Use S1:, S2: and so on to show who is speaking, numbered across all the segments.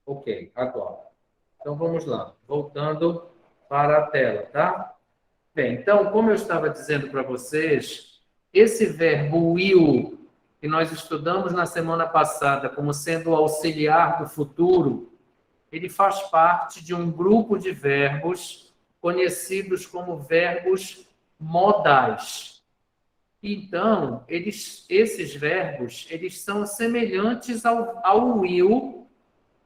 S1: Ok, agora. Então, vamos lá. Voltando para a tela, tá? Bem, então, como eu estava dizendo para vocês, esse verbo will, que nós estudamos na semana passada como sendo o auxiliar do futuro, ele faz parte de um grupo de verbos conhecidos como verbos modais. Então, esses verbos, eles são semelhantes ao will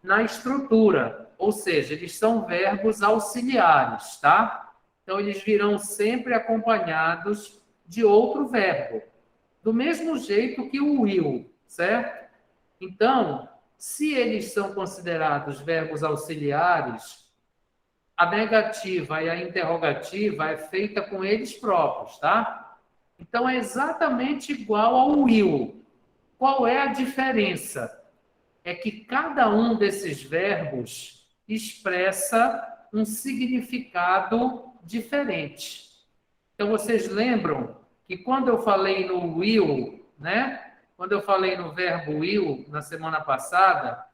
S1: na estrutura, ou seja, eles são verbos auxiliares, tá? Então, eles virão sempre acompanhados de outro verbo, do mesmo jeito que o will, certo? Então, se eles são considerados verbos auxiliares, a negativa e a interrogativa é feita com eles próprios, tá? Então, é exatamente igual ao will. Qual é a diferença? É que cada um desses verbos expressa um significado diferente. Então, vocês lembram que quando eu falei no will, né? Quando eu falei no verbo will na semana passada,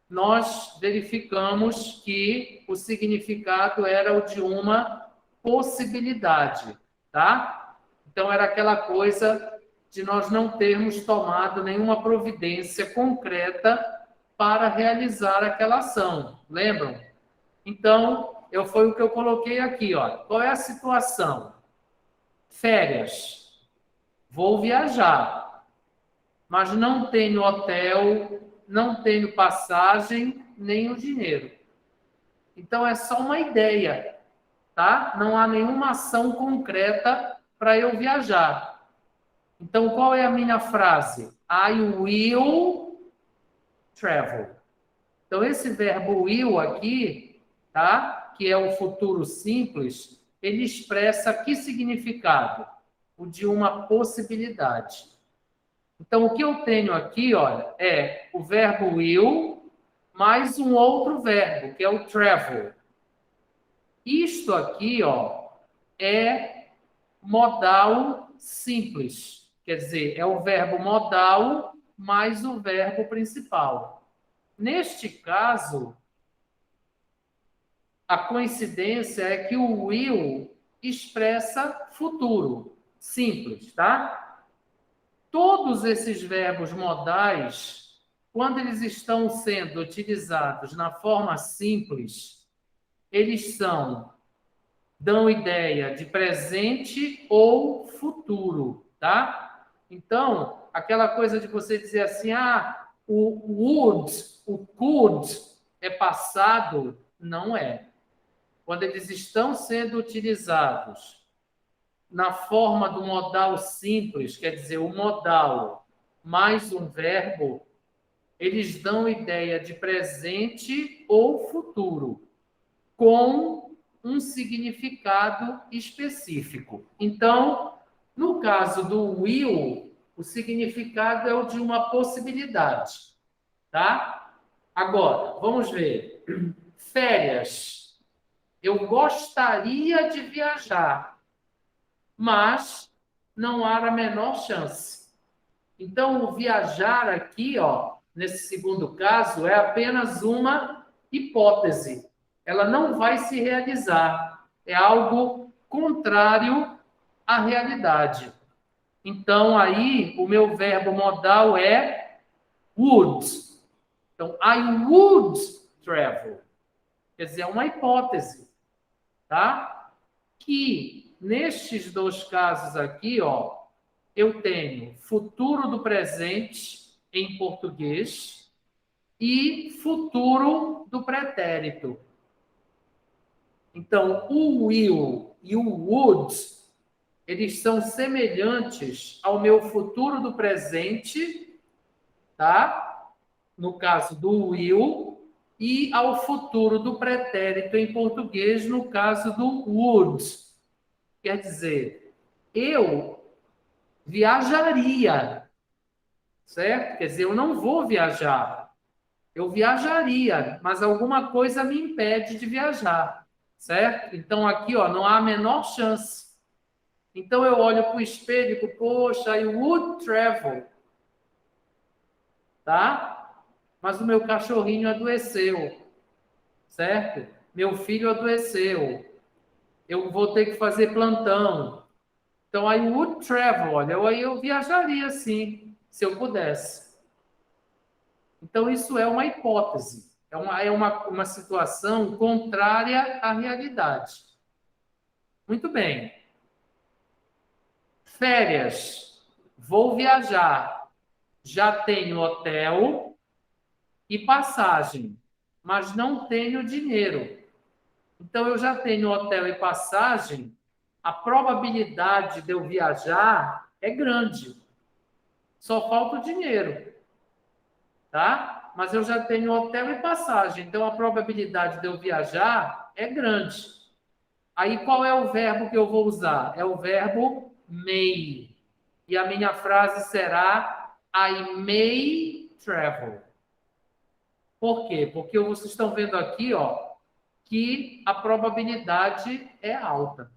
S1: nós verificamos que o significado era o de uma possibilidade, tá? Então, era aquela coisa de nós não termos tomado nenhuma providência concreta para realizar aquela ação, lembram? Então, foi o que eu coloquei aqui, ó. Qual é a situação? Férias. Vou viajar, mas não tenho hotel, não tenho passagem, nem o dinheiro. Então, é só uma ideia, tá? Não há nenhuma ação concreta para eu viajar. Então, qual é a minha frase? I will travel. Então, esse verbo will aqui, tá? Que é o futuro simples, ele expressa que significado? O de uma possibilidade. Então, o que eu tenho aqui, olha, é o verbo will mais um outro verbo, que é o travel. Isto aqui, ó, é modal simples. Quer dizer, é o verbo modal mais o verbo principal. Neste caso, a coincidência é que o will expressa futuro, simples, tá? Todos esses verbos modais, quando eles estão sendo utilizados na forma simples, eles dão ideia de presente ou futuro, tá? Então, aquela coisa de você dizer assim, o would, o could é passado, não é. Quando eles estão sendo utilizados na forma do modal simples, quer dizer, o modal mais um verbo, eles dão ideia de presente ou futuro, com um significado específico. Então, no caso do will, o significado é o de uma possibilidade, tá? Agora, vamos ver. Férias. Eu gostaria de viajar, mas não há a menor chance. Então, o viajar aqui, ó, nesse segundo caso, é apenas uma hipótese. Ela não vai se realizar. É algo contrário à realidade. Então, aí, o meu verbo modal é would. Então, I would travel. Quer dizer, é uma hipótese, tá? Que, nestes dois casos aqui, ó, eu tenho futuro do presente em português e futuro do pretérito. Então, o will e o would, eles são semelhantes ao meu futuro do presente, tá? No caso do will, e ao futuro do pretérito em português, no caso do would. Quer dizer, eu viajaria, certo? Quer dizer, eu não vou viajar. Eu viajaria, mas alguma coisa me impede de viajar, certo? Então, aqui, ó, não há a menor chance. Então, eu olho para o espelho e digo, poxa, I would travel, tá? mas o meu cachorrinho adoeceu, certo? Meu filho adoeceu, eu vou ter que fazer plantão. Então, I would travel, olha, eu viajaria sim, se eu pudesse. Então, isso é uma hipótese, uma situação contrária à realidade. Muito bem. Férias, vou viajar, já tenho hotel e passagem, mas não tenho dinheiro. Então, eu já tenho hotel e passagem, a probabilidade de eu viajar é grande. Só falta o dinheiro, tá? Mas eu já tenho hotel e passagem, então a probabilidade de eu viajar é grande. Aí qual é o verbo que eu vou usar? É o verbo may. E a minha frase será I may travel. Por quê? Porque vocês estão vendo aqui, ó, que a probabilidade é alta.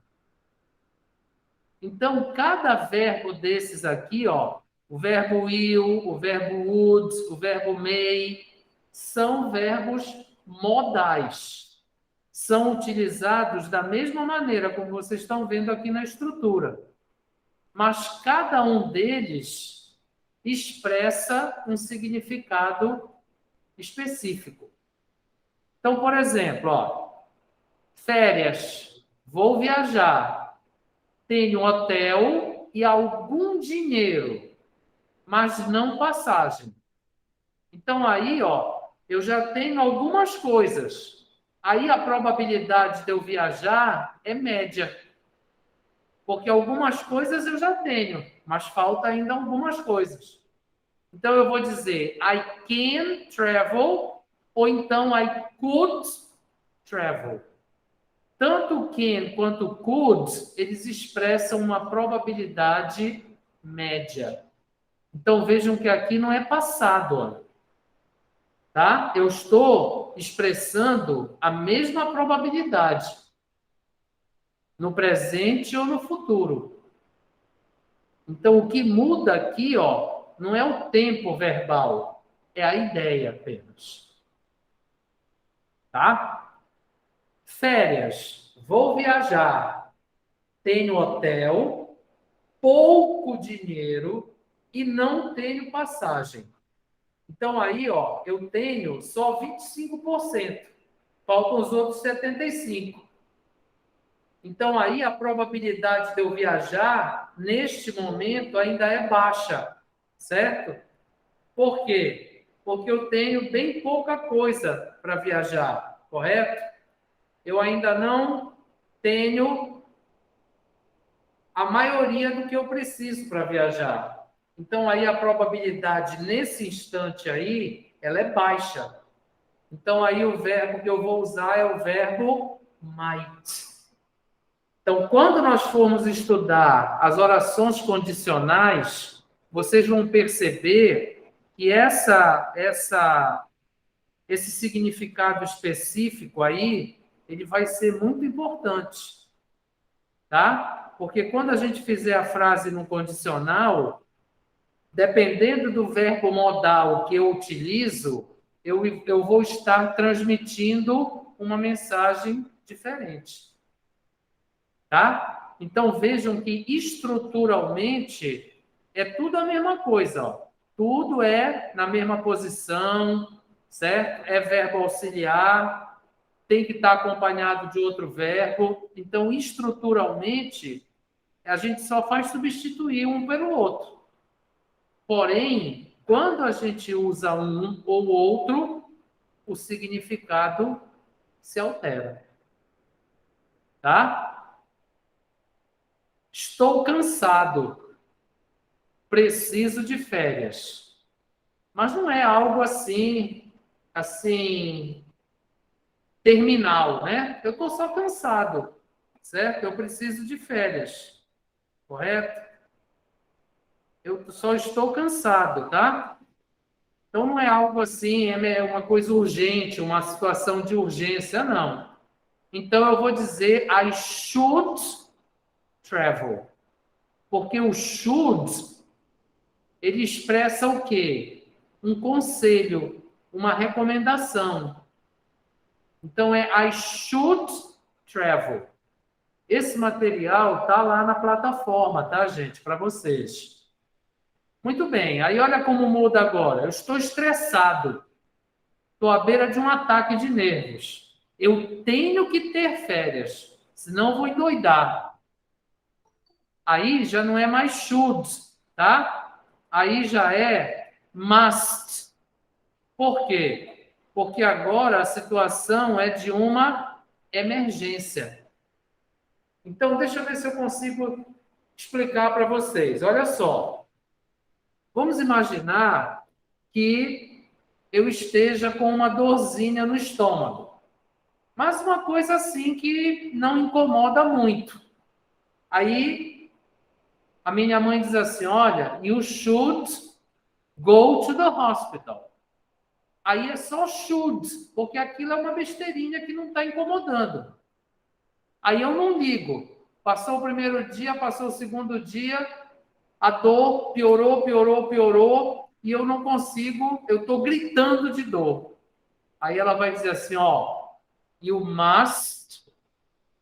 S1: Então, cada verbo desses aqui, ó, o verbo will, o verbo would, o verbo may, são verbos modais. São utilizados da mesma maneira como vocês estão vendo aqui na estrutura. Mas cada um deles expressa um significado específico. Então, por exemplo, ó, férias, vou viajar, tenho hotel e algum dinheiro, mas não passagem. Então, aí, ó, eu já tenho algumas coisas. Aí a probabilidade de eu viajar é média. Porque algumas coisas eu já tenho, mas falta ainda algumas coisas. Então, eu vou dizer I can travel, ou então I could travel. Tanto can quanto could, eles expressam uma probabilidade média. Então, vejam que aqui não é passado, ó, tá? Eu estou expressando a mesma probabilidade no presente ou no futuro. Então, o que muda aqui, ó, não é o tempo verbal, é a ideia apenas. Tá? Férias, vou viajar, tenho hotel, pouco dinheiro e não tenho passagem. Então, aí, ó, eu tenho só 25%. Faltam os outros 75%. Então, aí, a probabilidade de eu viajar, neste momento, ainda é baixa. Certo? Por quê? Porque eu tenho bem pouca coisa para viajar. Correto? Eu ainda não tenho a maioria do que eu preciso para viajar. Então, aí a probabilidade nesse instante aí, ela é baixa. Então, aí o verbo que eu vou usar é o verbo might. Então, quando nós formos estudar as orações condicionais, vocês vão perceber que esse significado específico aí, ele vai ser muito importante, tá? Porque quando a gente fizer a frase no condicional, dependendo do verbo modal que eu utilizo, eu vou estar transmitindo uma mensagem diferente. Tá? Então, vejam que estruturalmente é tudo a mesma coisa. Ó. Tudo é na mesma posição, certo? É verbo auxiliar, tem que estar acompanhado de outro verbo. Então, estruturalmente, a gente só faz substituir um pelo outro. Porém, quando a gente usa um ou outro, o significado se altera. Tá? Estou cansado. Preciso de férias. Mas não é algo assim terminal, né? Eu estou só cansado, certo? Eu preciso de férias, correto? Eu só estou cansado, tá? Então não é algo assim, é uma coisa urgente, uma situação de urgência, não. Então eu vou dizer I should travel. Porque o should, ele expressa o quê? Um conselho, uma recomendação. Então, I should travel. Esse material está lá na plataforma, tá, gente? Para vocês. Muito bem. Aí, olha como muda agora. Eu estou estressado. Estou à beira de um ataque de nervos. Eu tenho que ter férias, senão eu vou endoidar. Aí já não é mais should, tá? Aí já é must. Por quê? Porque agora a situação é de uma emergência. Então, deixa eu ver se eu consigo explicar para vocês. Olha só. Vamos imaginar que eu esteja com uma dorzinha no estômago. Mas uma coisa assim que não incomoda muito. Aí, a minha mãe diz assim, olha, you should go to the hospital. Aí é só should, porque aquilo é uma besteirinha que não está incomodando. Aí eu não ligo. Passou o primeiro dia, passou o segundo dia, a dor piorou, piorou, piorou, e eu não consigo, eu estou gritando de dor. Aí ela vai dizer assim, ó, you must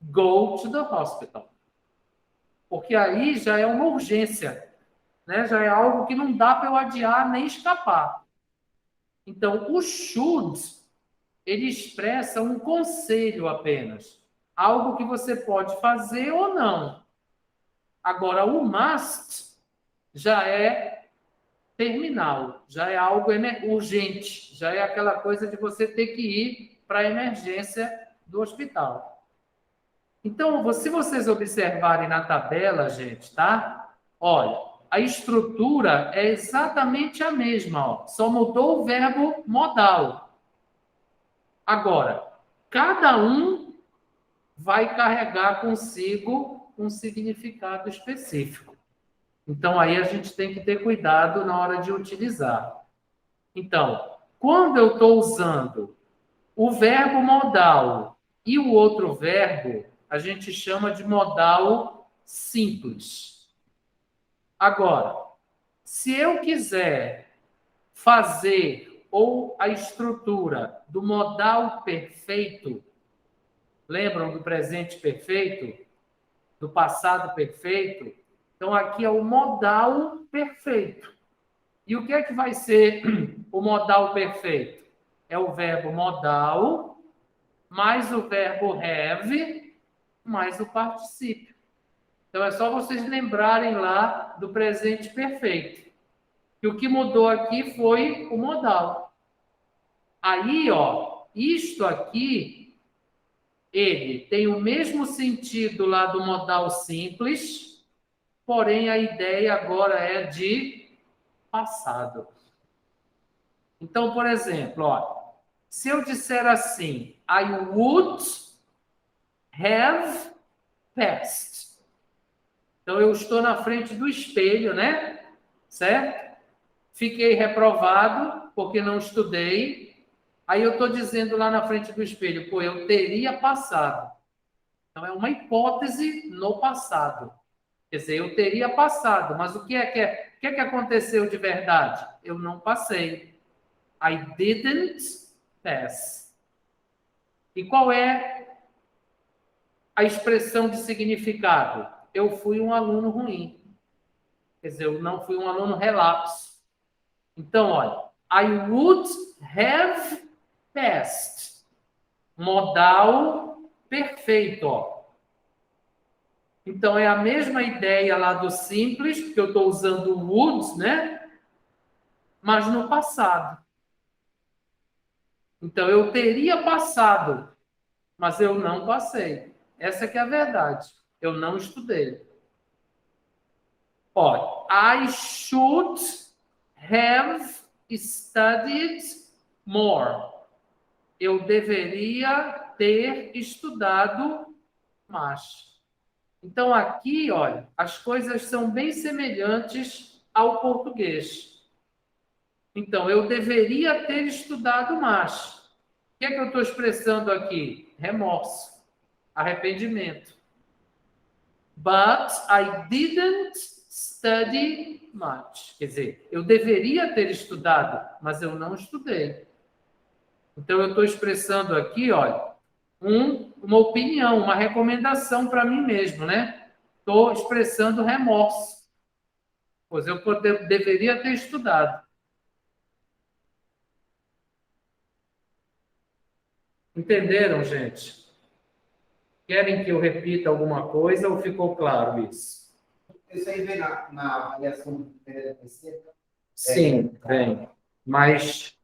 S1: go to the hospital. Porque aí já é uma urgência, né? Já é algo que não dá para eu adiar nem escapar. Então, o should, ele expressa um conselho apenas. Algo que você pode fazer ou não. Agora, o must já é terminal, já é algo urgente, já é aquela coisa de você ter que ir para a emergência do hospital. Então, se vocês observarem na tabela, gente, tá? Olha, a estrutura é exatamente a mesma, ó, só mudou o verbo modal. Agora, cada um vai carregar consigo um significado específico. Então, aí a gente tem que ter cuidado na hora de utilizar. Então, quando eu estou usando o verbo modal e o outro verbo, a gente chama de modal simples. Agora, se eu quiser fazer ou a estrutura do modal perfeito, lembram do presente perfeito? Do passado perfeito? Então, aqui é o modal perfeito. E o que é que vai ser o modal perfeito? É o verbo modal mais o verbo have mais o particípio. Então, é só vocês lembrarem lá do presente perfeito. E o que mudou aqui foi o modal. Aí, ó, isto aqui, ele tem o mesmo sentido lá do modal simples, porém a ideia agora é de passado. Então, por exemplo, ó, se eu disser assim, I would have passed. Então, eu estou na frente do espelho, né? Certo? Fiquei reprovado porque não estudei. Aí eu estou dizendo lá na frente do espelho, pô, eu teria passado. Então, é uma hipótese no passado. Quer dizer, eu teria passado, mas o que é que aconteceu de verdade? Eu não passei. I didn't pass. E qual é a expressão de significado? Eu fui um aluno ruim. Quer dizer, eu não fui um aluno relapso. Então, olha, I would have passed. Modal perfeito, ó. Então, é a mesma ideia lá do simples, porque eu estou usando o would, né? Mas no passado. Então, eu teria passado, mas eu não passei. Essa que é a verdade. Eu não estudei. Olha, I should have studied more. Eu deveria ter estudado mais. Então, aqui, olha, as coisas são bem semelhantes ao português. Então, eu deveria ter estudado mais. O que é que eu estou expressando aqui? Remorso, arrependimento. But I didn't study much. Quer dizer, eu deveria ter estudado, mas eu não estudei. Então, eu estou expressando aqui, olha, uma opinião, uma recomendação para mim mesmo, né? Estou expressando remorso, pois eu deveria ter estudado. Entenderam, gente? Querem que eu repita alguma coisa ou ficou claro isso?
S2: Isso aí vem na avaliação do PDPC?
S1: Sim, vem. Mas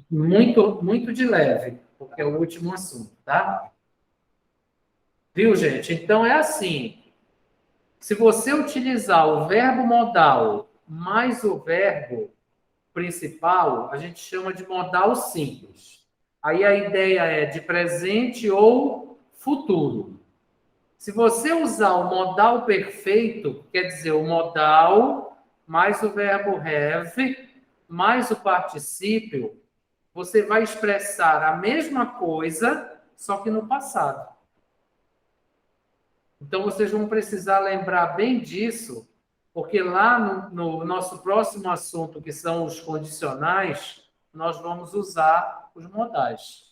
S1: muito, muito de leve, porque é o último assunto, tá? Viu, gente? Então é assim. Se você utilizar o verbo modal mais o verbo principal, a gente chama de modal simples. Aí a ideia é de presente ou futuro. Se você usar o modal perfeito, quer dizer, o modal mais o verbo have mais o particípio, você vai expressar a mesma coisa, só que no passado. Então, vocês vão precisar lembrar bem disso, porque lá no nosso próximo assunto, que são os condicionais, nós vamos usar os modais.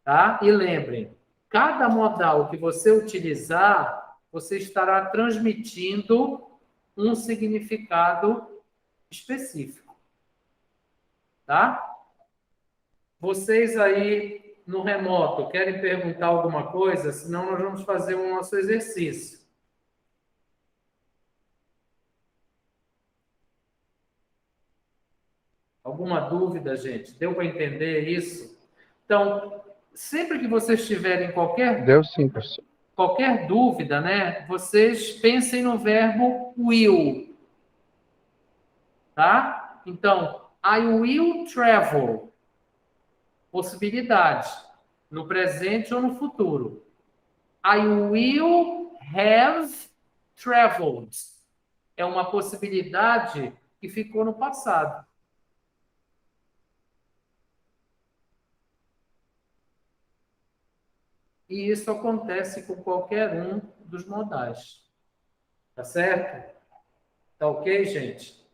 S1: Tá? E lembrem, cada modal que você utilizar, você estará transmitindo um significado específico. Tá? Vocês aí no remoto querem perguntar alguma coisa? Senão nós vamos fazer o nosso exercício. Alguma dúvida, gente? Deu para entender isso? Então, sempre que vocês tiverem
S3: Deu sim, professor.
S1: qualquer dúvida, né? Vocês pensem no verbo will, tá? Então, I will travel. Possibilidade. No presente ou no futuro. I will have traveled. É uma possibilidade que ficou no passado. E isso acontece com qualquer um dos modais. Tá certo? Tá ok, gente?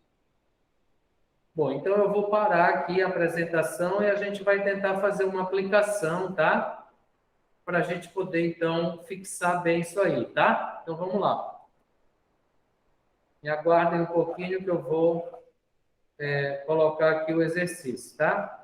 S1: Bom, então eu vou parar aqui a apresentação e a gente vai tentar fazer uma aplicação, tá? Para a gente poder, então, fixar bem isso aí, tá? Então vamos lá. Me aguardem um pouquinho que eu vou colocar aqui o exercício, tá?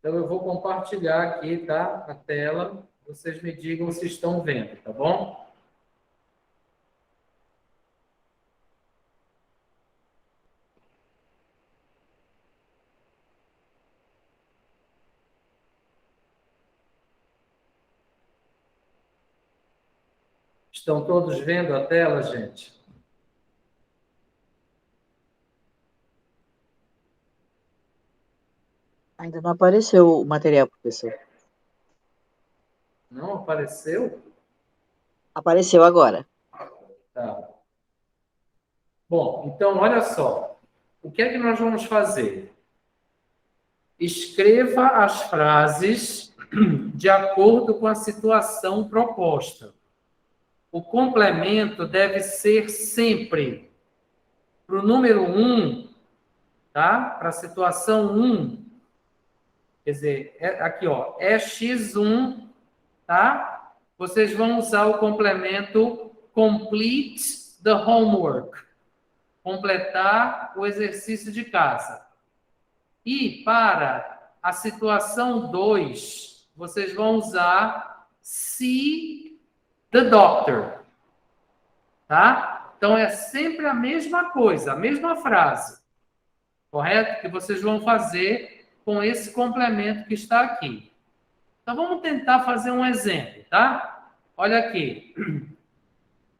S1: Então eu vou compartilhar aqui, tá? A tela. Vocês me digam se estão vendo, tá bom? Estão todos vendo a tela, gente?
S4: Ainda não apareceu o material, professor.
S1: Não apareceu?
S4: Apareceu agora.
S1: Tá. Bom, então olha só. O que é que nós vamos fazer? Escreva as frases de acordo com a situação proposta. O complemento deve ser sempre para o número 1, tá? Para a situação 1. Quer dizer, aqui, ó, é X1, tá? Vocês vão usar o complemento complete the homework. Completar o exercício de casa. E para a situação 2, vocês vão usar see the doctor. Tá? Então é sempre a mesma coisa, a mesma frase. Correto? Que vocês vão fazer com esse complemento que está aqui. Então vamos tentar fazer um exemplo, tá? Olha aqui.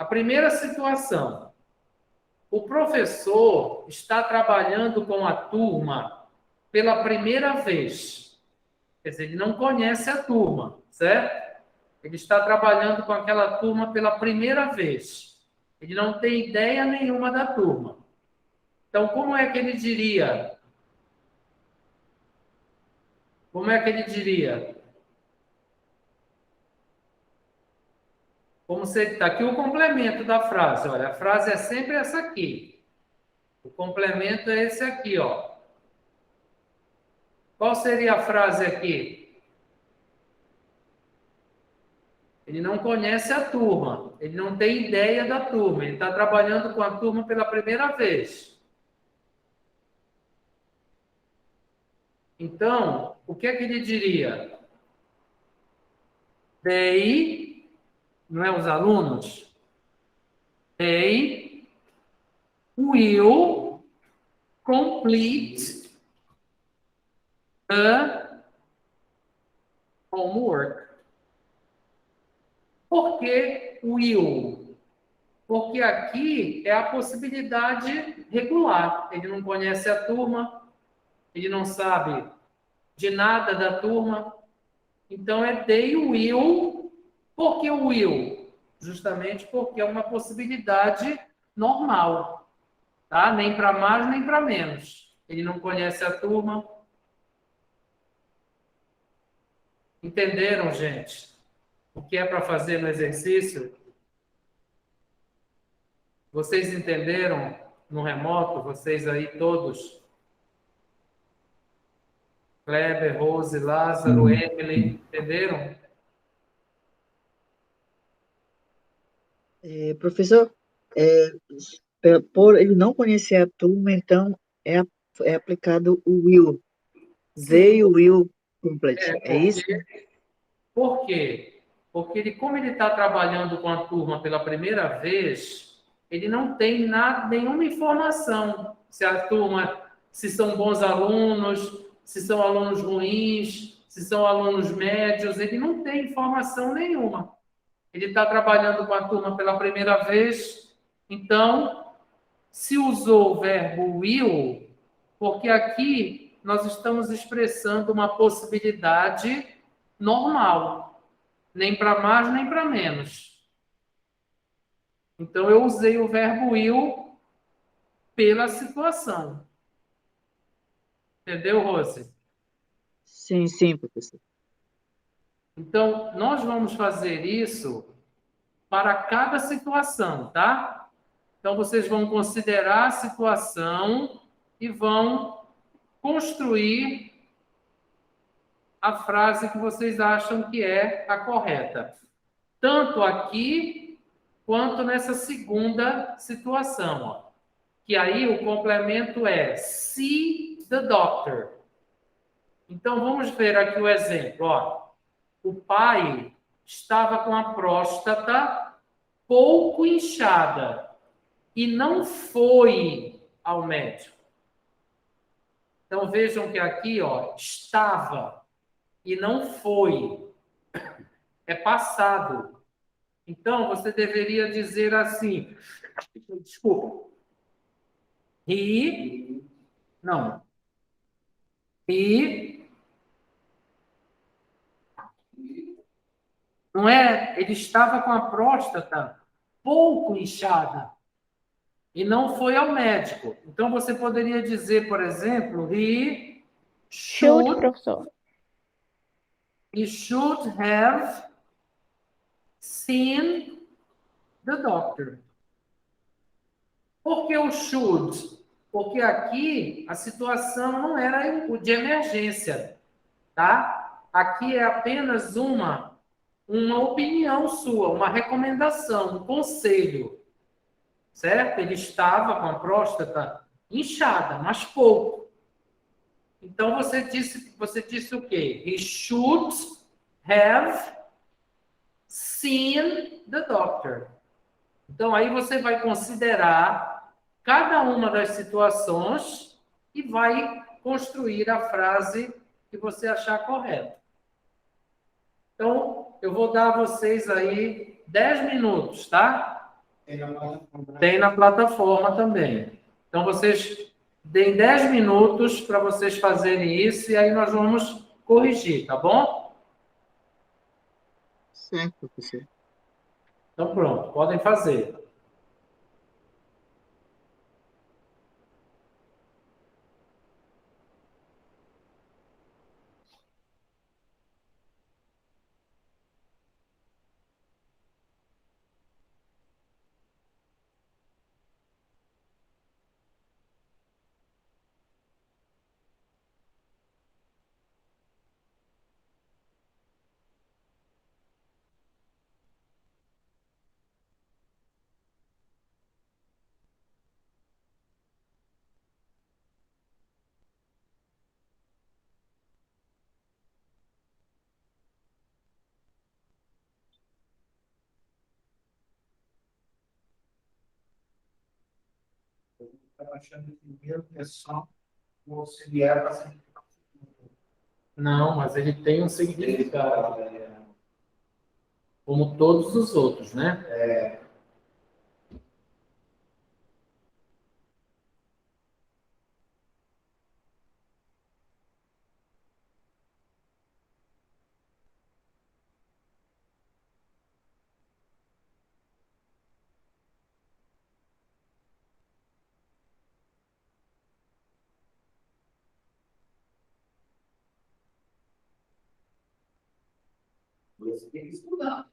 S1: A primeira situação. O professor está trabalhando com a turma pela primeira vez. Quer dizer, ele não conhece a turma, certo? Ele está trabalhando com aquela turma pela primeira vez. Ele não tem ideia nenhuma da turma. Então, como é que ele diria? Como é que ele diria? Como você está aqui o complemento da frase. Olha, a frase é sempre essa aqui. O complemento é esse aqui, ó. Qual seria a frase aqui? Ele não conhece a turma, ele não tem ideia da turma, ele está trabalhando com a turma pela primeira vez. Então, o que é que ele diria? They, não é os alunos? They will complete the homework. Por que will? Porque aqui é a possibilidade regular. Ele não conhece a turma, ele não sabe de nada da turma. Então, é they will. Por que o will? Justamente porque é uma possibilidade normal. Tá? Nem para mais, nem para menos. Ele não conhece a turma. Entenderam, gente? O que é para fazer no exercício? Vocês entenderam no remoto? Vocês aí todos? Kleber, Rose, Lázaro, Emily, entenderam?
S4: Professor, por ele não conhecer a turma, então é aplicado o will. They will complete. É isso?
S1: Por quê? Porque ele, como ele está trabalhando com a turma pela primeira vez, ele não tem nada, nenhuma informação se a turma, se são bons alunos, se são alunos ruins, se são alunos médios, ele não tem informação nenhuma. Ele está trabalhando com a turma pela primeira vez, então, se usou o verbo will, porque aqui nós estamos expressando uma possibilidade normal, nem para mais nem para menos. Então, eu usei o verbo will pela situação. Entendeu, Rose?
S4: Sim, professor.
S1: Então, nós vamos fazer isso para cada situação, tá? Então, vocês vão considerar a situação e vão construir a frase que vocês acham que é a correta. Tanto aqui, quanto nessa segunda situação, ó. Que aí o complemento é see the doctor. Então, vamos ver aqui o exemplo, ó. O pai estava com a próstata pouco inchada e não foi ao médico. Então, vejam que aqui, ó, estava e não foi. É passado. Então, você deveria dizer assim, desculpa, não, não é, ele estava com a próstata pouco inchada e não foi ao médico. Então, você poderia dizer, por exemplo,
S3: Should, professor.
S1: he should have seen the doctor. Por que o should? Porque aqui a situação não era de emergência, tá? Aqui é apenas uma opinião sua, uma recomendação, um conselho, certo? Ele estava com a próstata inchada, mas pouco. Então você disse o quê? He should have seen the doctor. Então aí você vai considerar cada uma das situações e vai construir a frase que você achar correta. Então, eu vou dar a vocês aí 10 minutos, tá?
S2: Tem na plataforma.
S1: Tem na plataforma também. Então, vocês deem 10 minutos para vocês fazerem isso e aí nós vamos corrigir, tá bom?
S4: Certo, professor.
S1: Então, pronto, podem fazer.
S2: Estava achando que mesmo é só o auxiliar para ser.
S1: Não, mas ele tem um significado, como todos os outros, né?
S2: Você tem que estudar.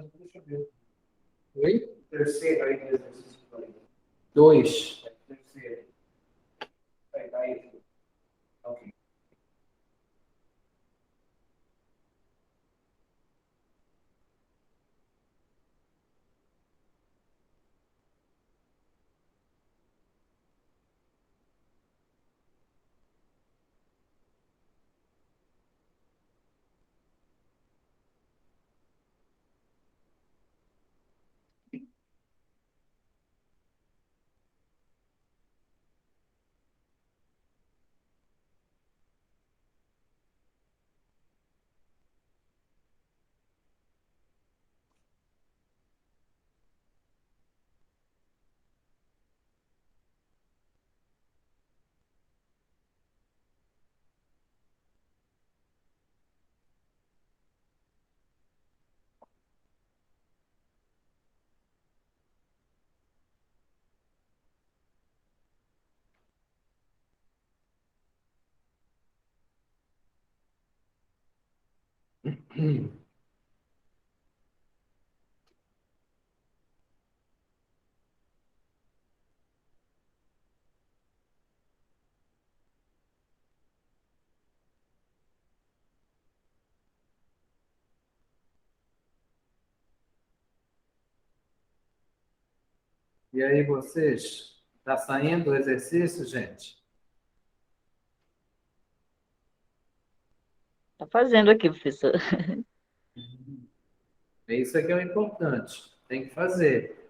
S2: Deixa eu ver.
S1: Oi?
S2: Terceiro aí do exercício.
S1: Dois.
S2: Terceiro. Aí. Ok.
S1: E aí, vocês? Tá saindo o exercício, gente?
S3: Tá fazendo aqui, professor.
S1: É isso que é o importante. Tem que fazer.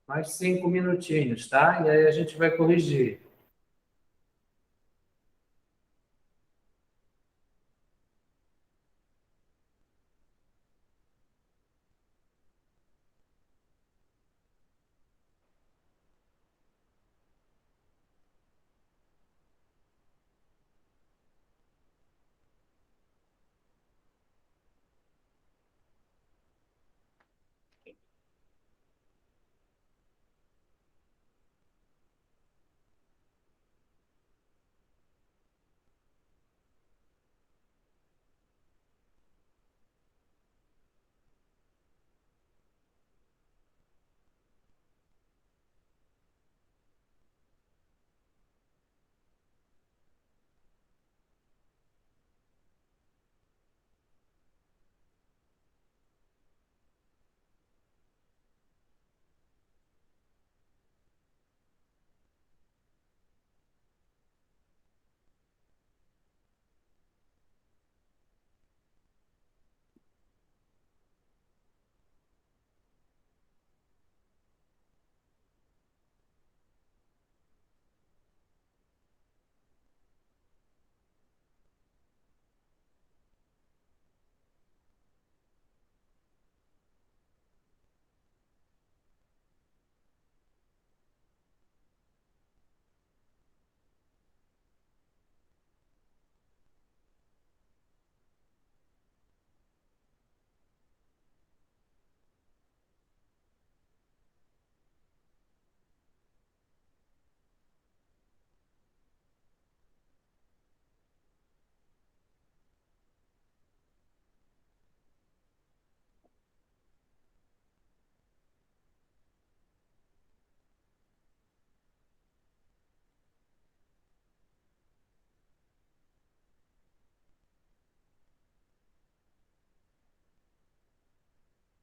S1: Mais 5 minutinhos, tá? E aí a gente vai corrigir.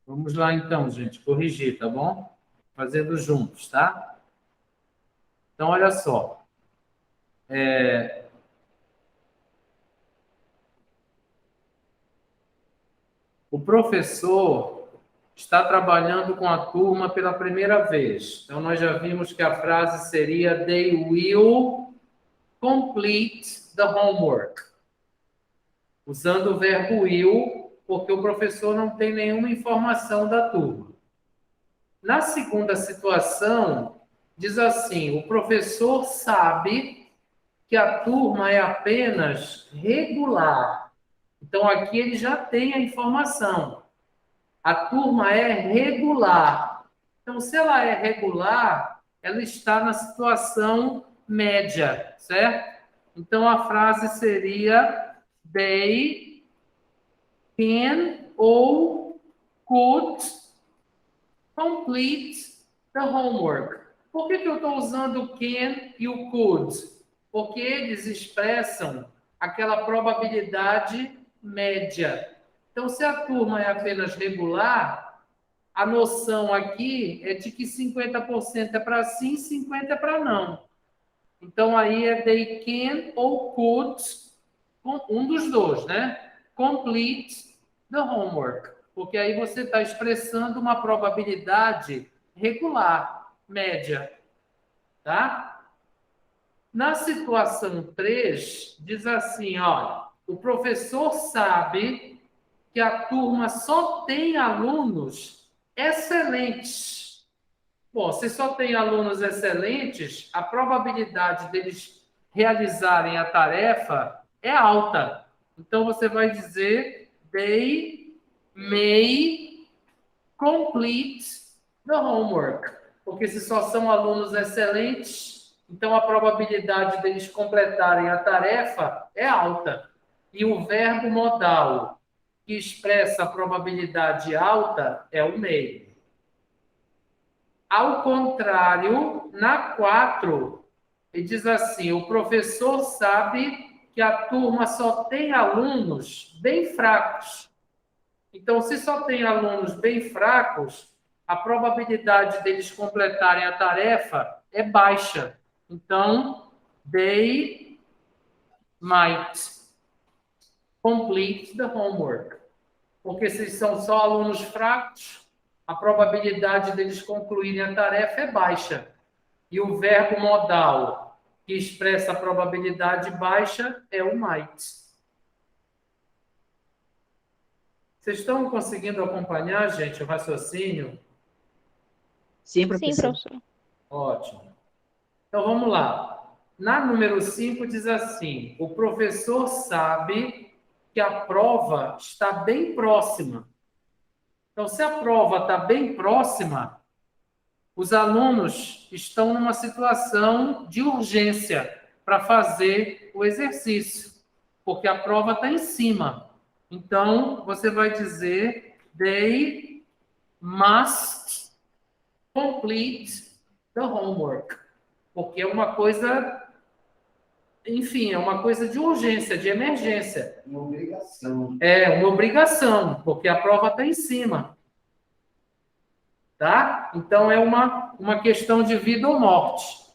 S1: Vamos lá então, gente, corrigir, tá bom? Fazendo juntos, tá? Então, olha só. O professor está trabalhando com a turma pela primeira vez. Então, nós já vimos que a frase seria They will complete the homework. Usando o verbo will, porque o professor não tem nenhuma informação da turma. Na segunda situação, diz assim: o professor sabe que a turma é apenas regular. Então, aqui ele já tem a informação. A turma é regular. Então, se ela é regular, ela está na situação média, certo? Então, a frase seria they can ou could complete the homework. Por que eu estou usando o can e o could? Porque eles expressam aquela probabilidade média. Então, se a turma é apenas regular, a noção aqui é de que 50% é para sim, 50% é para não. Então, aí é they can ou could, um dos dois, né? Complete the homework. Porque aí você está expressando uma probabilidade regular, média. Tá? Na situação 3, diz assim, ó, o professor sabe que a turma só tem alunos excelentes. Bom, se só tem alunos excelentes, a probabilidade deles realizarem a tarefa é alta. Então, você vai dizer they may complete the homework. Porque se só são alunos excelentes, então a probabilidade deles completarem a tarefa é alta. E o verbo modal que expressa a probabilidade alta é o may. Ao contrário, na 4, ele diz assim, o professor sabe que a turma só tem alunos bem fracos. Então, se só tem alunos bem fracos, a probabilidade deles completarem a tarefa é baixa. Então, they might complete the homework. Porque se são só alunos fracos, a probabilidade deles concluírem a tarefa é baixa. E o verbo modal que expressa a probabilidade baixa é o might. Vocês estão conseguindo acompanhar, gente, o raciocínio?
S4: Sim,
S3: Sim,
S4: professor.
S3: professor.
S1: Ótimo. Então, vamos lá. Na número 5 diz assim, o professor sabe que a prova está bem próxima. Então, se a prova está bem próxima, os alunos estão numa situação de urgência para fazer o exercício, porque a prova está em cima. Então, você vai dizer they must complete the homework. Porque é uma coisa, enfim, é uma coisa de urgência, de emergência.
S2: Uma obrigação.
S1: É uma obrigação, porque a prova está em cima. Tá? Então, é uma questão de vida ou morte.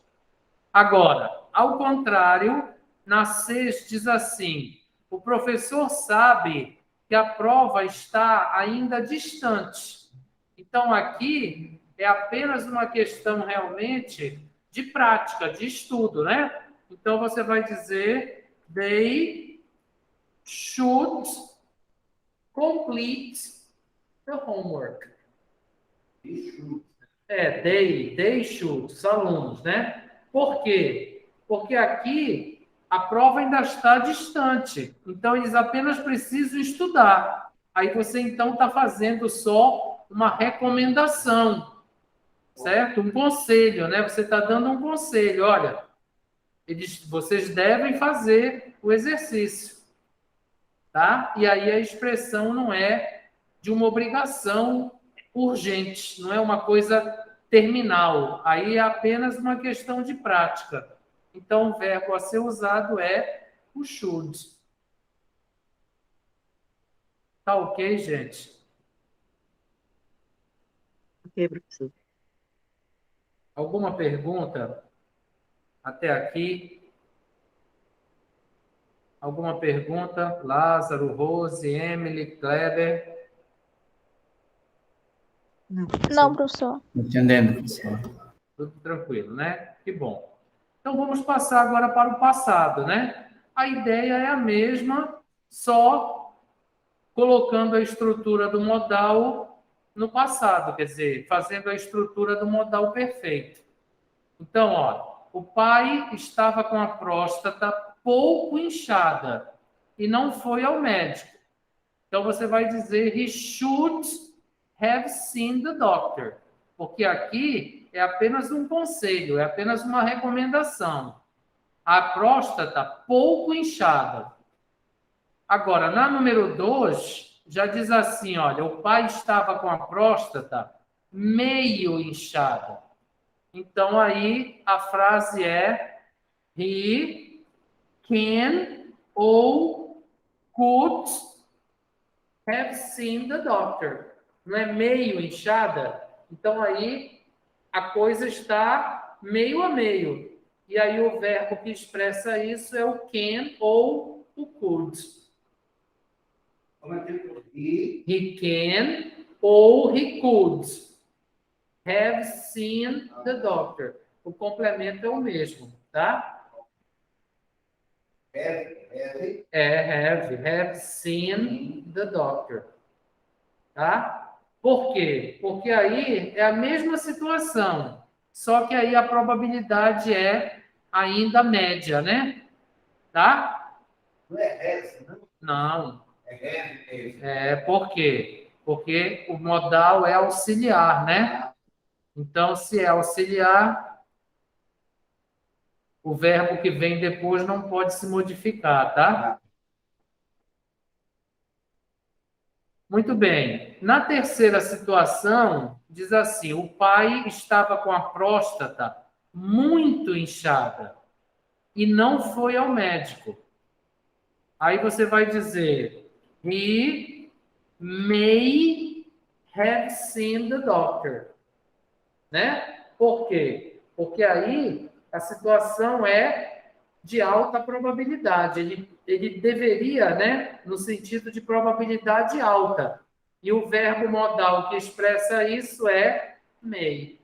S1: Agora, ao contrário, na 6 diz assim, o professor sabe que a prova está ainda distante. Então, aqui é apenas uma questão realmente de prática, de estudo, né? Então, você vai dizer they should complete the homework. They should, os alunos, né? Por quê? Porque aqui a prova ainda está distante. Então, eles apenas precisam estudar. Aí você, então, está fazendo só uma recomendação, certo? Um conselho, né? Você está dando um conselho. Olha, vocês devem fazer o exercício, tá? E aí a expressão não é de uma obrigação urgente, não é uma coisa terminal. Aí é apenas uma questão de prática. Então, o verbo a ser usado é o should. Tá ok, gente?
S4: Ok, professor.
S1: Alguma pergunta até aqui? Alguma pergunta? Lázaro, Rose, Emily, Kleber?
S4: Não, professor.
S3: Não, professor.
S2: Entendendo, professor.
S1: Tudo tranquilo, né? Que bom. Então, vamos passar agora para o passado, né? A ideia é a mesma, só colocando a estrutura do modal no passado, quer dizer, fazendo a estrutura do modal perfeito. Então, ó, o pai estava com a próstata pouco inchada e não foi ao médico. Então, você vai dizer he should have seen the doctor. Porque aqui é apenas um conselho, é apenas uma recomendação. A próstata pouco inchada. Agora, na número 2, já diz assim, olha, o pai estava com a próstata meio inchada. Então, aí, a frase é he can ou could have seen the doctor. Não é meio inchada? Então, aí, a coisa está meio a meio. E aí, o verbo que expressa isso é o can ou o could.
S2: Como é que ele...
S1: He can ou he could have seen the doctor. O complemento é o mesmo, tá? Have seen the doctor. Tá? Por quê? Porque aí é a mesma situação, só que aí a probabilidade é ainda média, né? Tá?
S2: Não é essa, não?
S1: Não.
S2: É
S1: Por quê? Porque o modal é auxiliar, né? Então, se é auxiliar, o verbo que vem depois não pode se modificar, tá? Muito bem. Na terceira situação, diz assim: o pai estava com a próstata muito inchada e não foi ao médico. Aí você vai dizer: he may have seen the doctor. Né? Por quê? Porque aí a situação é de alta probabilidade. Ele deveria, né, no sentido de probabilidade alta. E o verbo modal que expressa isso é may.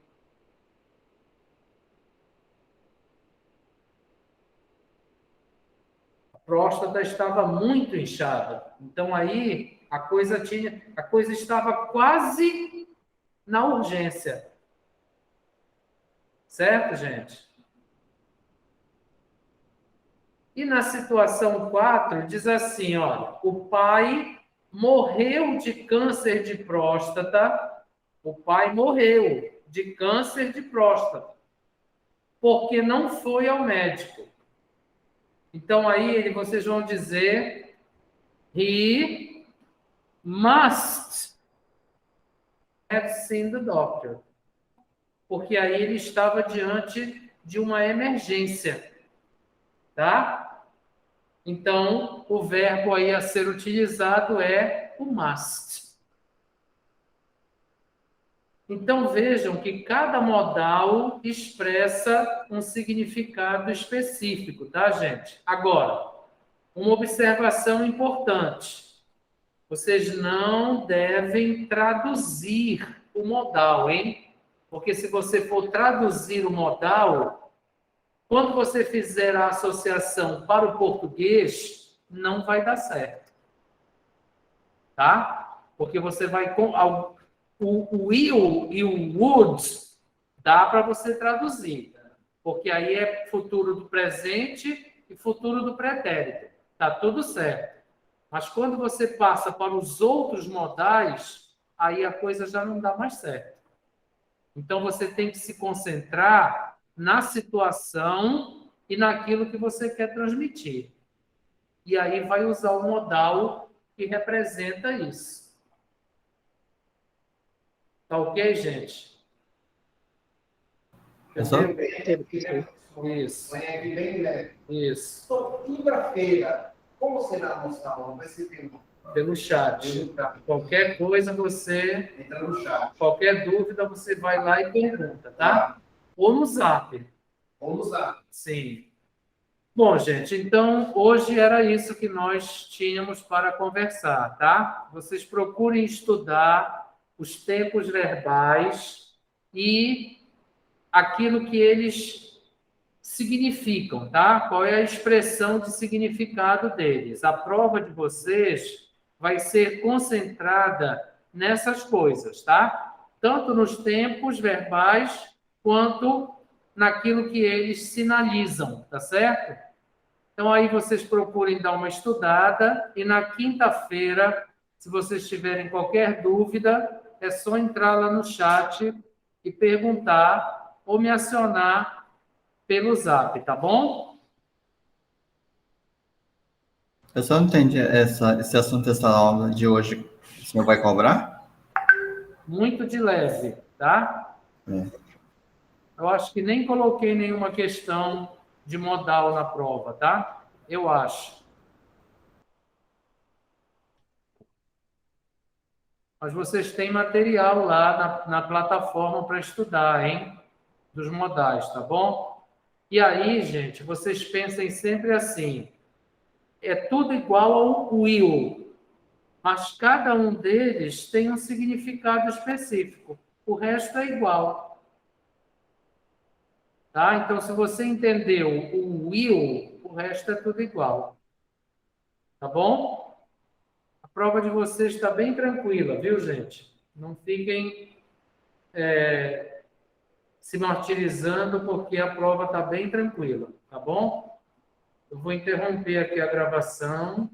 S1: A próstata estava muito inchada. Então aí a coisa estava quase na urgência. Certo, gente? E na situação 4, diz assim, olha, o pai morreu de câncer de próstata, o pai morreu de câncer de próstata, porque não foi ao médico. Então, aí vocês vão dizer, he must have seen the doctor. Porque aí ele estava diante de uma emergência, tá? Então, o verbo aí a ser utilizado é o must. Então, vejam que cada modal expressa um significado específico, tá, gente? Agora, uma observação importante. Vocês não devem traduzir o modal, hein? Porque se você for traduzir o modal, quando você fizer a associação para o português, não vai dar certo. Tá? Porque você vai... O will e o would dá para você traduzir. Porque aí é futuro do presente e futuro do pretérito. Tá tudo certo. Mas quando você passa para os outros modais, aí a coisa já não dá mais certo. Então, você tem que se concentrar na situação e naquilo que você quer transmitir. E aí vai usar o modal que representa isso. Tá ok, gente? Isso. Isso.
S2: Segunda-feira, como será a nossa aula? Vai ser
S1: pelo chat. Qualquer coisa você...
S2: Entra no chat.
S1: Qualquer dúvida você vai lá e pergunta, tá? Ou no Zap.
S2: Ou no Zap.
S1: Sim. Bom, gente, então hoje era isso que nós tínhamos para conversar, tá? Vocês procurem estudar os tempos verbais e aquilo que eles significam, tá? Qual é a expressão de significado deles. A prova de vocês vai ser concentrada nessas coisas, tá? Tanto nos tempos verbais quanto naquilo que eles sinalizam, tá certo? Então, aí vocês procurem dar uma estudada e na quinta-feira, se vocês tiverem qualquer dúvida, é só entrar lá no chat e perguntar ou me acionar pelo Zap, tá bom?
S5: Eu só não entendi esse assunto dessa aula de hoje. O senhor vai cobrar?
S1: Muito de leve, tá? Eu acho que nem coloquei nenhuma questão de modal na prova, tá? Eu acho. Mas vocês têm material lá na plataforma para estudar, hein? Dos modais, tá bom? E aí, gente, vocês pensem sempre assim: é tudo igual ao will, mas cada um deles tem um significado específico. O resto é igual. Tá? Então, se você entendeu o will, o resto é tudo igual. Tá bom? A prova de vocês está bem tranquila, viu, gente? Não fiquem se martirizando, porque a prova está bem tranquila, tá bom? Eu vou interromper aqui a gravação.